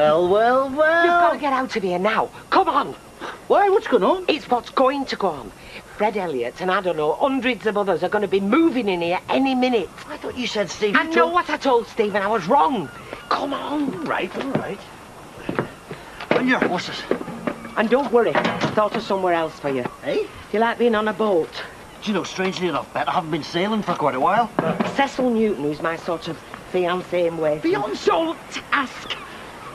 Well, well, well. You've got to get out of here now. Come on. Why? What's going on? It's what's going to go on. Fred Elliott and I don't know, hundreds of others are going to be moving in here any minute. I thought you said Steve. I know what I told Stephen. I was wrong. Come on. All right, all right. On your horses. And don't worry. I thought of somewhere else for you. Hey? Do you like being on a boat? Do you know, strangely enough, Bet, I haven't been sailing for quite a while. Cecil Newton, who's my sort of fiancé in way. Fiancé? Don't ask.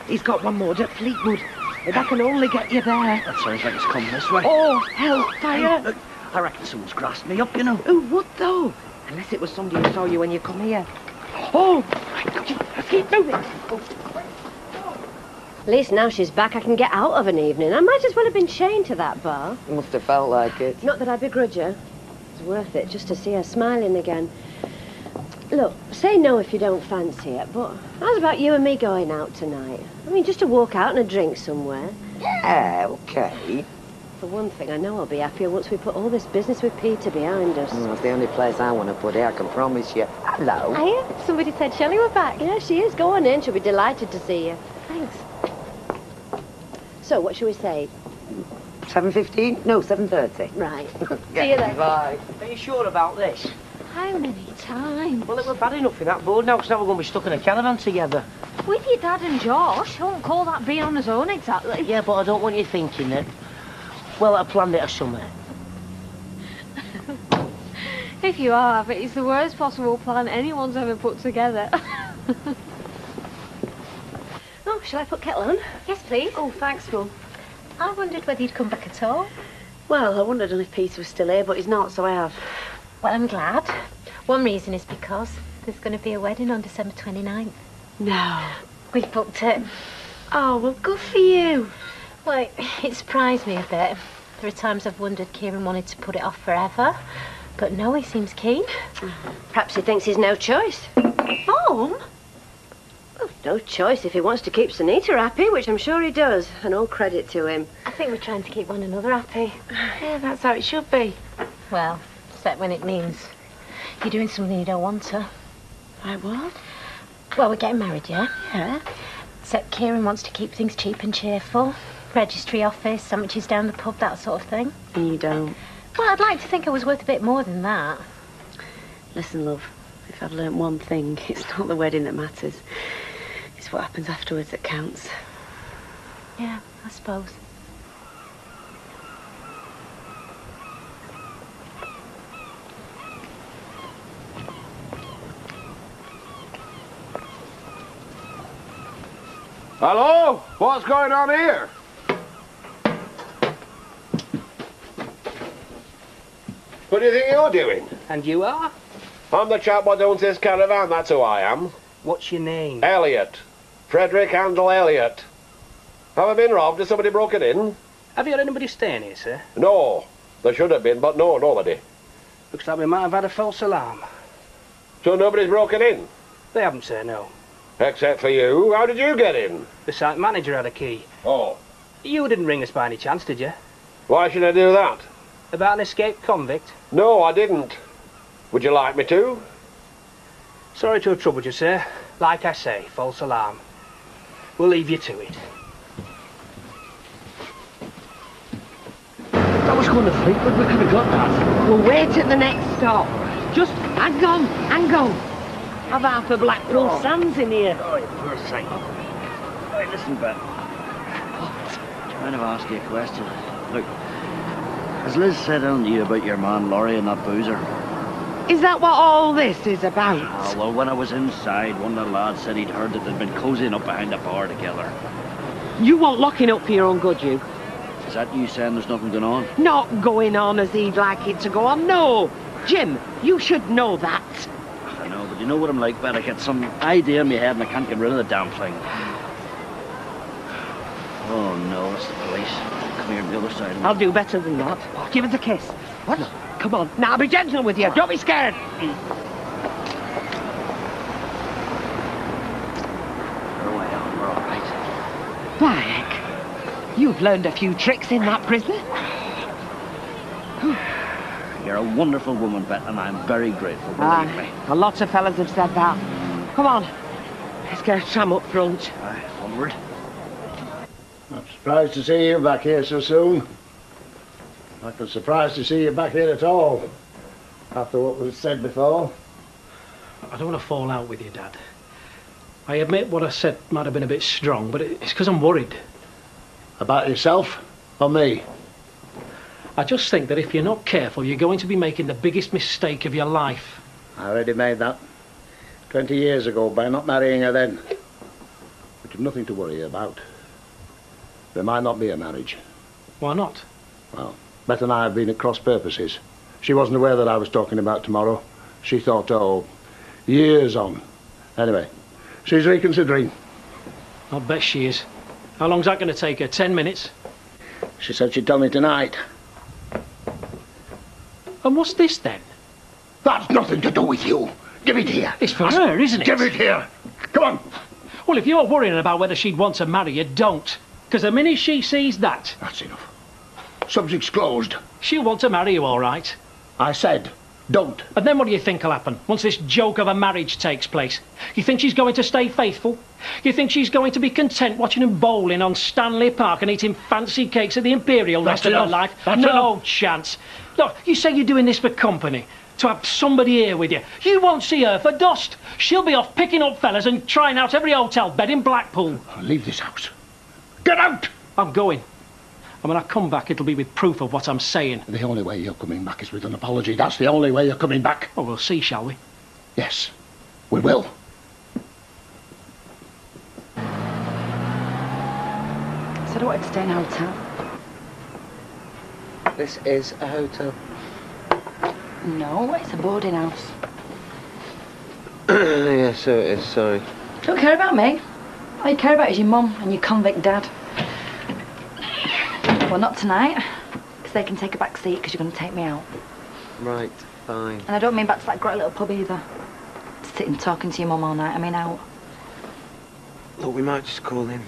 He's got one more at Fleetwood. If I can only get you there. That sounds like it's come this way. Oh, hellfire. Hey, look, I reckon someone's grassed me up, you know. Who would, though? Unless it was somebody who saw you when you come here. Oh, keep moving. Oh. At least now she's back, I can get out of an evening. I might as well have been chained to that bar. Must have felt like it. Not that I begrudge her. It's worth it just to see her smiling again. Look, say no if you don't fancy it, but how's about you and me going out tonight? I mean, just to walk out and a drink somewhere. Yeah, okay. For one thing, I know I'll be happier once we put all this business with Peter behind us. That's the only place I want to put it, I can promise you. Hello. Hiya. Somebody said Shelley were back. Yeah, she is. Go on in. She'll be delighted to see you. Thanks. So, what shall we say? 7:15? No, 7:30. Right. See you then. Bye. Are you sure about this? How many times? Well, it was bad enough in that board now, because now we're going to be stuck in a caravan together. With your dad and Josh. I won't call that being on his own exactly. Yeah, but I don't want you thinking that, well, I planned it a summer. If you have, it's the worst possible plan anyone's ever put together. Oh, shall I put kettle on? Yes, please. Oh, thanks, Mum. I wondered whether you'd come back at all. Well, I wondered if Peter was still here, but he's not, so I have. Well, I'm glad. One reason is because there's going to be a wedding on December 29th. No. We've booked it. Oh, well, good for you. Well, it surprised me a bit. There are times I've wondered Kieran wanted to put it off forever, but no, he seems keen. Perhaps he thinks he's no choice. Mum? Well, no choice if he wants to keep Sunita happy, which I'm sure he does, and all credit to him. I think we're trying to keep one another happy. Yeah, that's how it should be. Well, except when it means you're doing something you don't want to. I what? Well, we're getting married, yeah? Yeah. Except Kieran wants to keep things cheap and cheerful. Registry office, sandwiches down the pub, that sort of thing. And you don't? Well, I'd like to think I was worth a bit more than that. Listen, love, if I've learnt one thing, it's not the wedding that matters. It's what happens afterwards that counts. Yeah, I suppose. Hello? What's going on here? What do you think you're doing? And you are? I'm the chap what owns this caravan, that's who I am. What's your name? Elliot. Frederick Handel Elliot. Have I been robbed? Has somebody broken in? Have you got anybody staying here, sir? No. There should have been, but no, nobody. Looks like we might have had a false alarm. So nobody's broken in? They haven't, sir, no. Except for you. How did you get in? The site manager had a key. Oh. You didn't ring us by any chance, did you? Why should I do that? About an escaped convict? No, I didn't. Would you like me to? Sorry to have troubled you, sir. Like I say, false alarm. We'll leave you to it. That was going to Fleetwood, we could have got that. We'll wait at the next stop. Just hang on, hang on. Have half a Blackpool Sands in here. Oh, you poor thing. Hey, listen, Ben. Trying to ask you a question. Look, has Liz said anything to you about your man Laurie and that boozer? Is that what all this is about? Ah, well, when I was inside, one of the lads said he'd heard that they'd been cozying up behind the bar together. You want locking up for your own good, you? Is that you saying there's nothing going on? Not going on as he'd like it to go on, no. Jim, you should know that. I know, but you know what I'm like, Ben? I get some idea in my head and I can't get rid of the damn thing. Oh, no, it's the police. Come here on the other side of me. I'll do better than that. Give us a kiss. What? No, come on. Now, be gentle with you. Don't be scared. You're away on, we're all right. By heck, you've learned a few tricks in that prison. You're a wonderful woman, Bet, and I'm very grateful, believe me. A lot of fellas have said that. Come on. Let's get a tram up front. Aye, onward. I'm surprised to see you back here so soon. I was surprised to see you back here at all, after what was said before. I don't want to fall out with you, Dad. I admit what I said might have been a bit strong, but it's because I'm worried. About yourself or me? I just think that if you're not careful, you're going to be making the biggest mistake of your life. I already made that 20 years ago by not marrying her then. But you've nothing to worry about. There might not be a marriage. Why not? Well, Beth and I have been at cross purposes. She wasn't aware that I was talking about tomorrow. She thought, oh, years on. Anyway, she's reconsidering. I'll bet she is. How long's that going to take her? 10 minutes? She said she'd tell me tonight. And what's this then? That's nothing to do with you. Give it here. It's for her, isn't it? Give it here. Come on. Well, if you're worrying about whether she'd want to marry you, don't. Because the minute she sees that... That's enough. Subject's closed. She'll want to marry you, all right. I said, don't. And then what do you think will happen once this joke of a marriage takes place? You think she's going to stay faithful? You think she's going to be content watching him bowling on Stanley Park and eating fancy cakes at the Imperial the rest of her life? No chance. Look, you say you're doing this for company, to have somebody here with you. You won't see her for dust. She'll be off picking up fellas and trying out every hotel bed in Blackpool. Leave this house. Get out! I'm going. And when I come back, it'll be with proof of what I'm saying. The only way you're coming back is with an apology. That's the only way you're coming back. Oh, we'll see, shall we? Yes, we will. Said I wanted to stay in a hotel. This is a hotel. No, it's a boarding house. Yeah, so it is, sorry. Don't care about me. All you care about is your mum and your convict dad. Well, not tonight, because they can take a back seat because you're going to take me out. Right, fine. And I don't mean back to that great little pub either. Sitting talking to your mum all night, I mean out. Look, we might just call in.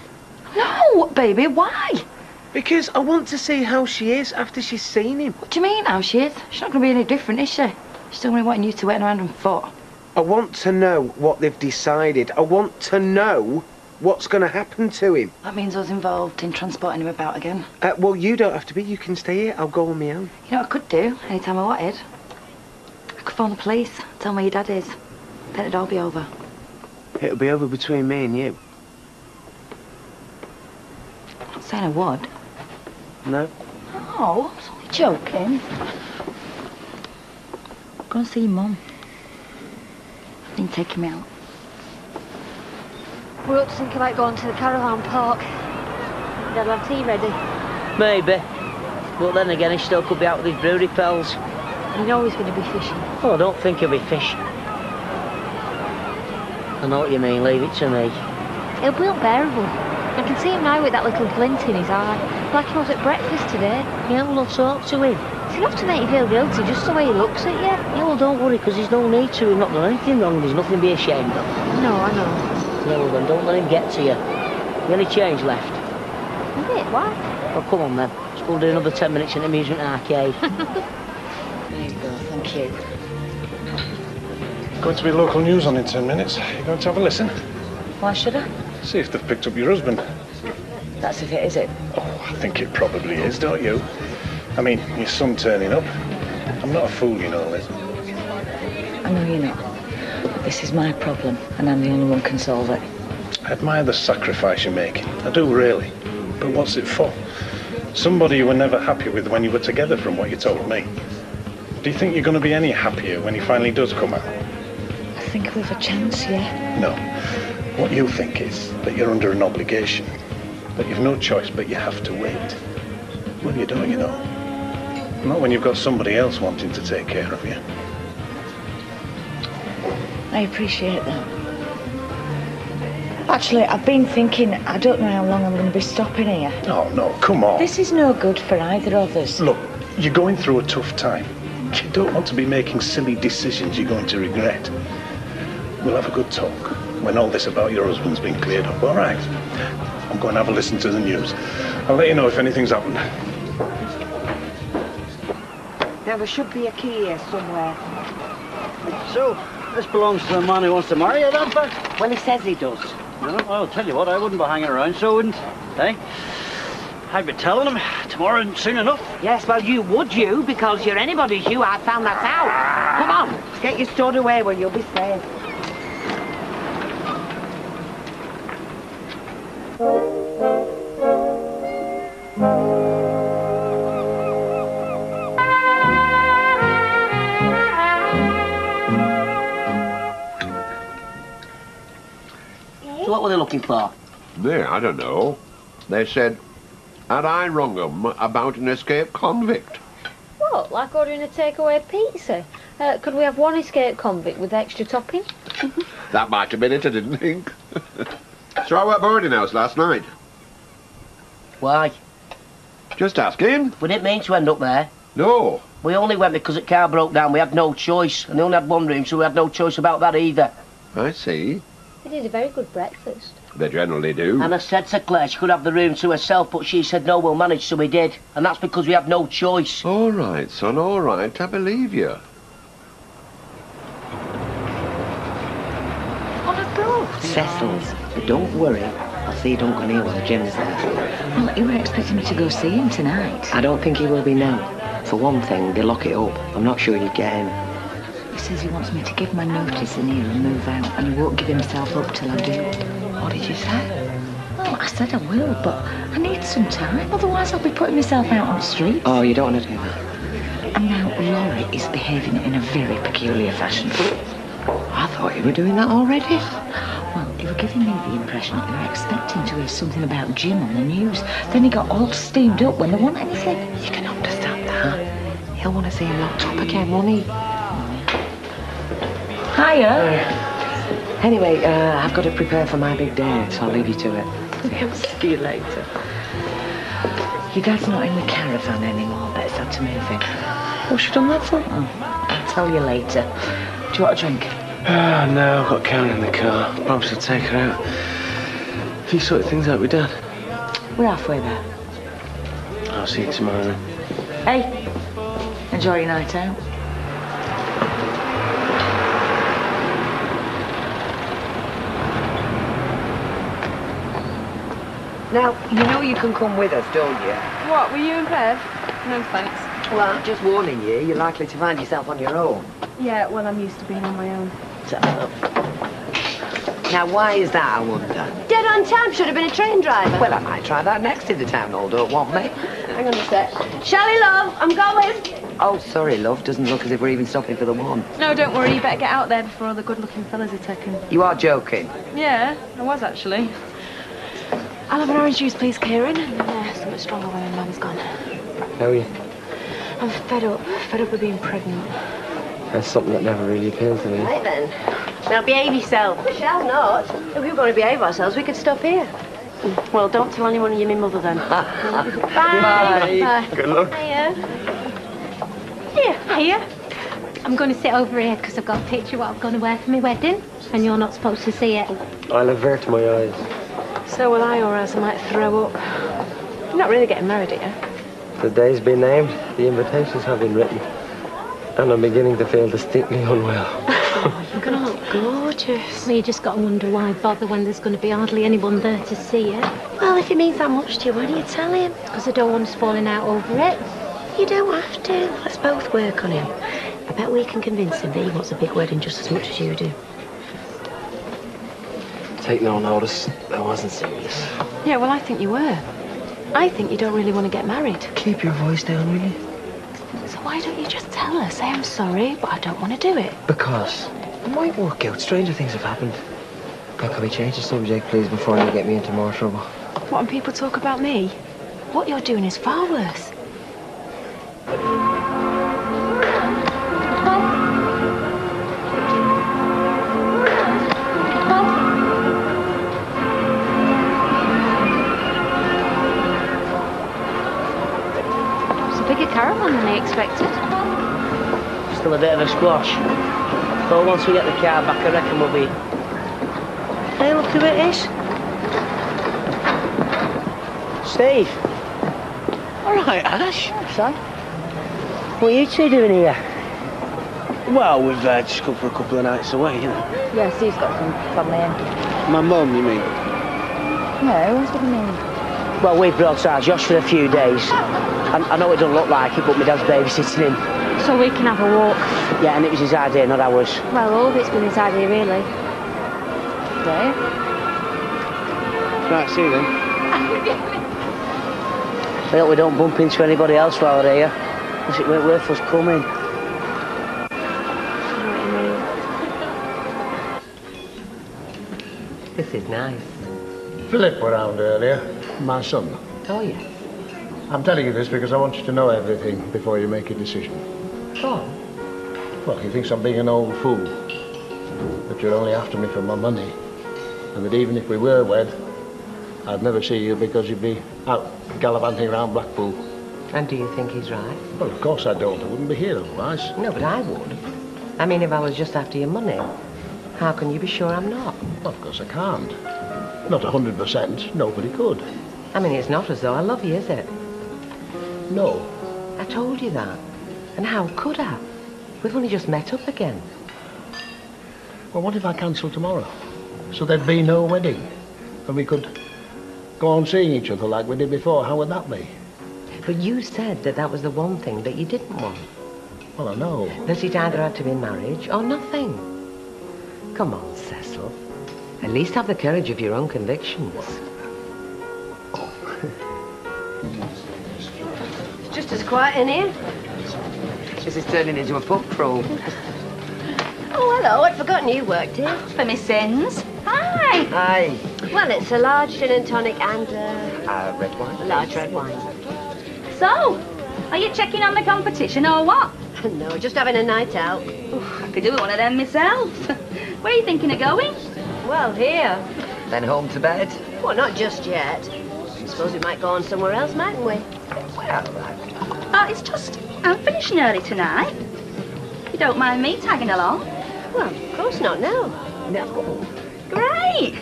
No, baby, why? Because I want to see how she is after she's seen him. What do you mean, how she is? She's not going to be any different, is she? She's still going to be wanting you to wait around on foot. I want to know what they've decided. I want to know what's going to happen to him. That means I was involved in transporting him about again. Well, you don't have to be. You can stay here. I'll go on my own. You know what I could do, anytime I wanted? I could phone the police, tell me where your dad is. Then it'd all be over. It'll be over between me and you. I'm not saying I would. No? Oh, I was only joking. Go and see your mum. Then take him out. We're up to think about going to the caravan park. Dad'll have tea ready. Maybe. But then again, he still could be out with his brewery pals. You know he's going to be fishing. Oh, I don't think he'll be fishing. I know what you mean, leave it to me. He'll be unbearable. I can see him now with that little glint in his eye. Like he was at breakfast today. Yeah, well, I'll talk to him. It's enough to make you feel guilty just the way he looks at you. Yeah, well, don't worry, because there's no need to. He's not done anything wrong. There's nothing to be ashamed of. No, I know. Yeah, well, then don't let him get to you. Any change left? A bit, why? Oh, come on, then. Let's go and do another 10 minutes in the amusement arcade. There you go, thank you. Going to be local news on in 10 minutes. You going to have a listen? Why should I? See if they've picked up your husband. That's if it is it. Oh, I think it probably is, don't you? I mean, your son turning up. I'm not a fool, you know, Liz. I know you're not. But this is my problem, and I'm the only one who can solve it. I admire the sacrifice you're making. I do, really. But what's it for? Somebody you were never happy with when you were together, from what you told me. Do you think you're going to be any happier when he finally does come out? I think we've a chance, yeah. No. What you think is that you're under an obligation. That you've no choice, but you have to wait. Well, you don't, you know. Not when you've got somebody else wanting to take care of you. I appreciate that. Actually, I've been thinking, I don't know how long I'm going to be stopping here. Oh, no, come on. This is no good for either of us. Look, you're going through a tough time. You don't want to be making silly decisions you're going to regret. We'll have a good talk when all this about your husband's been cleared up, all right? I'm going to have a listen to the news. I'll let you know if anything's happened. Now, there should be a key here somewhere. So, this belongs to the man who wants to marry you, then, Bert? Well, he says he does. No, I'll tell you what, I wouldn't be hanging around, so wouldn't. Hey? I'd be telling them tomorrow and soon enough. Yes, well, you would, because you're anybody's you. I found that out. Come on, get your stored away where you'll be safe. So what were they looking for? Yeah, I don't know. They said, had I rung them about an escaped convict? What, like ordering a takeaway pizza? Could we have one escaped convict with extra topping? That might have been it, I didn't think. So I went boarding house last night. Why? Just asking. We didn't mean to end up there. No. We only went because the car broke down. We had no choice. And they only had one room, so we had no choice about that either. I see. They did a very good breakfast. They generally do. And I said to Claire she could have the room to herself, but she said, no, we'll manage, so we did. And that's because we had no choice. All right, son, all right. I believe you. What have brought? Cecil's. But don't worry. I'll see Duncan here when the gym's there. Well, you were expecting me to go see him tonight. I don't think he will be now. For one thing, they lock it up. I'm not sure you'd get him. He says he wants me to give my notice in here and move out, and he won't give himself up till I do. What did you say? Well, I said I will, but I need some time. Otherwise, I'll be putting myself out on the street. Oh, you don't want to do that? And now Laurie is behaving in a very peculiar fashion. I thought you were doing that already. Well, they were giving me the impression that they were expecting to hear something about Jim on the news. Then he got all steamed up when they want anything. You can understand that. He'll want to see him locked up again, won't he? Hiya. Anyway, I've got to prepare for my big day, so I'll leave you to it. See you later. Your dad's not in the caravan anymore. Better start to move in. What's she done that for? I'll tell you later. Do you want a drink? No, I've got Karen in the car. Perhaps I'll take her out. Have you sorted things out with Dad? We're halfway there. I'll see you tomorrow then. Hey, enjoy your night out. Now, you know you can come with us, don't you? What, were you in bed? No, thanks. Well, I'm just warning you, you're likely to find yourself on your own. Yeah, well, I'm used to being on my own. Now, why is that, I wonder? Dead on time, should have been a train driver. Well, I might try that next if the town hall don't want me. Hang on a sec. Shally, love, I'm going. Oh, sorry, love. Doesn't look as if we're even stopping for the one. No, don't worry, you better get out there before all the good-looking fellas are taken. You are joking? Yeah, I was actually. I'll have an orange juice, please, Kieran. And something stronger when Mum's gone. How are you? I'm fed up with being pregnant. That's something that never really appealed to me. Right then. Now behave yourself. We shall not. If we're going to behave ourselves, we could stop here. Well, don't tell anyone you're my mother then. Bye. Bye. Good luck. Hiya. Hiya. I'm going to sit over here because I've got a picture of what I'm going to wear for my wedding, and you're not supposed to see it. I'll avert my eyes. So will I, or else I might throw up. You're not really getting married, are you? The day's been named, the invitations have been written, and I'm beginning to feel distinctly unwell. You're going to look gorgeous. Well, you just got to wonder why bother when there's going to be hardly anyone there to see it. Well, if it means that much to you, why don't you tell him? Because I don't want us falling out over it. You don't have to. Let's both work on him. I bet we can convince him that he wants a big wedding just as much as you do. Take no notice, I wasn't serious. Yeah, well, I think you were. I think you don't really want to get married. Keep your voice down, will you? So why don't you just tell her? Say, I'm sorry, but I don't want to do it. Because it might work out. Stranger things have happened. Now, can we change the subject, please, before you get me into more trouble? What, and people talk about me? What you're doing is far worse. Caravan than I expected. Still a bit of a squash. But once we get the car back, I reckon we'll be... Hey, look who it is. Steve. All right, Ash. Son. What are you two doing here? Well, we've just come for a couple of nights away, you know. Yeah, Steve's got some family in. My mum, you mean? No, what do you mean? Well, we've brought our Josh for a few days. I know it doesn't look like it, but my dad's babysitting him. So we can have a walk. Yeah, and it was his idea, not ours. Well, all of it's been his idea, really. There. Right, see you then. I hope we don't bump into anybody else while we're here. If it weren't worth us coming. This is nice. Philip were round earlier, my son. Oh, yes. I'm telling you this because I want you to know everything before you make a decision. Go on. Well, he thinks I'm being an old fool. That you're only after me for my money. And that even if we were wed, I'd never see you because you'd be out gallivanting around Blackpool. And do you think he's right? Well, of course I don't. I wouldn't be here otherwise. No, but I would. I mean, if I was just after your money, how can you be sure I'm not? Well, of course I can't. Not 100%. Nobody could. I mean, it's not as though I love you, is it? No. I told you that. And how could I? We've only just met up again. Well, what if I cancel tomorrow? So there'd be no wedding. And we could go on seeing each other like we did before. How would that be? But you said that that was the one thing that you didn't want. Well, I know. That it either had to be marriage or nothing. Come on, Cecil. At least have the courage of your own convictions. It's just as quiet in here. This is turning into a pub crawl. Oh, hello. I'd forgotten you worked here. For my sins. Hi. Hi. Well, it's a large gin and tonic and red wine. a large red wine. So, are you checking on the competition or what? No, just having a night out. Oof, I could do with one of them myself. Where are you thinking of going? Well, here. Then home to bed? Well, not just yet. I suppose we might go on somewhere else, mightn't we? Well, Oh, it's just, I'm finishing early tonight. You don't mind me tagging along? Well, of course not, no. No. Great.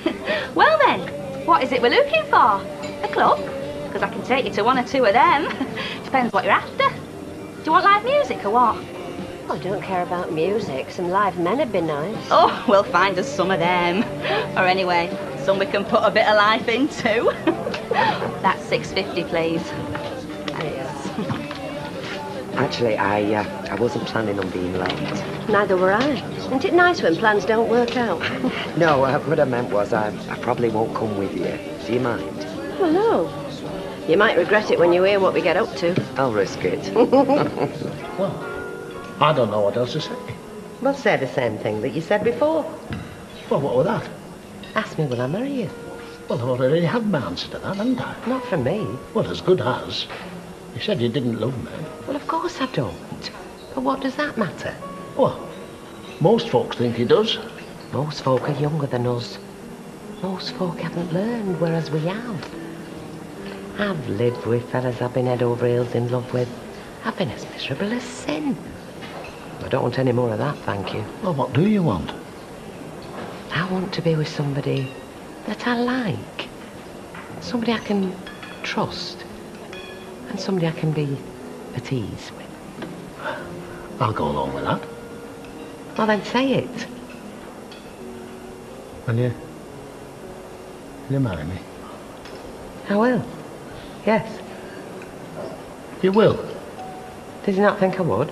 Well then, what is it we're looking for? A club? Because I can take you to one or two of them. Depends what you're after. Do you want live music or what? Oh, I don't care about music. Some live men would be nice. Oh, we'll find us some of them. Or anyway, some we can put a bit of life into. That's $6.50, please. Yes. Actually, I wasn't planning on being late. Neither were I. Isn't it nice when plans don't work out? No, what I meant was I probably won't come with you. Do you mind? Well, no. You might regret it when you hear what we get up to. I'll risk it. Well, I don't know what else to say. Well, say the same thing that you said before. Well, what was that? Ask me, will I marry you? Well, I already have my answer to that, haven't I? Not from me. Well, as good as. You said you didn't love me. Well, of course I don't. But what does that matter? Well, most folks think he does. Most folk are younger than us. Most folk haven't learned, whereas we have. I've lived with fellas I've been head over heels in love with. I've been as miserable as sin. I don't want any more of that, thank you. Well, what do you want? I want to be with somebody that I like. Somebody I can trust. And somebody I can be at ease with. I'll go along with that. Well, then say it. Will you marry me? I will. Yes. You will? Did you not think I would?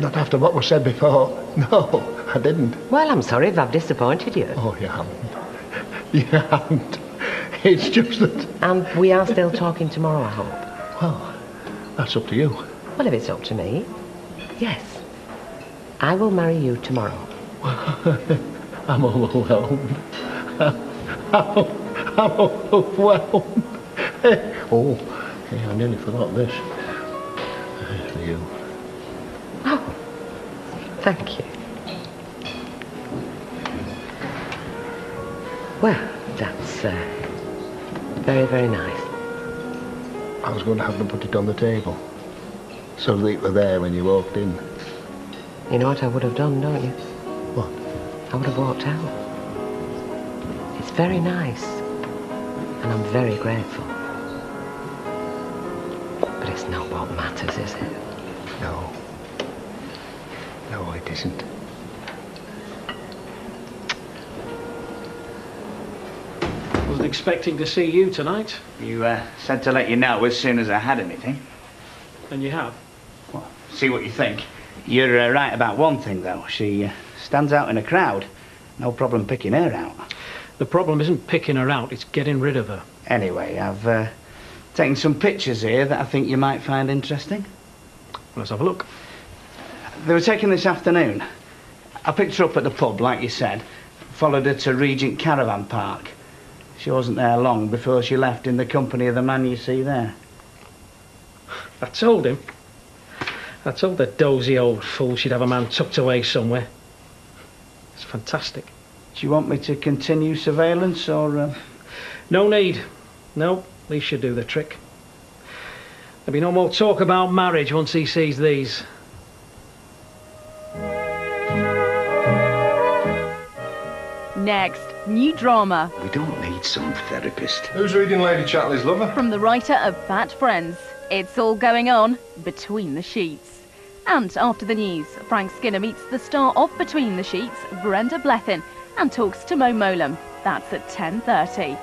Not after what was said before. No, I didn't. Well, I'm sorry if I've disappointed you. Oh, you haven't. You haven't. It's just that... And we are still talking tomorrow, I hope. Well, that's up to you. Well, if it's up to me, yes. I will marry you tomorrow. I'm overwhelmed. I'm overwhelmed. Oh, hey, I nearly forgot this. For you. Oh, thank you. Well, that's very, very nice. I was going to have them put it on the table, so that it were there when you walked in. You know what I would have done, don't you? What? I would have walked out. It's very nice, and I'm very grateful. But it's not what matters, is it? No. No, it isn't. Was the expecting to see you tonight. You said to let you know as soon as I had anything. And you have? Well, see what you think. You're right about one thing, though. She stands out in a crowd. No problem picking her out. The problem isn't picking her out, it's getting rid of her. Anyway, I've taken some pictures here that I think you might find interesting. Let's have a look. They were taken this afternoon. I picked her up at the pub, like you said. Followed her to Regent Caravan Park. She wasn't there long before she left in the company of the man you see there. I told him. I told the dozy old fool she'd have a man tucked away somewhere. It's fantastic. Do you want me to continue surveillance, or...? No need. No, these should do the trick. There'll be no more talk about marriage once he sees these. Next, new drama. We don't need some therapist. Who's reading Lady Chatley's Lover? From the writer of Fat Friends. It's all going on between the sheets. And after the news, Frank Skinner meets the star of Between the Sheets, Brenda Blethyn, and talks to Mo Molam. That's at 10:30.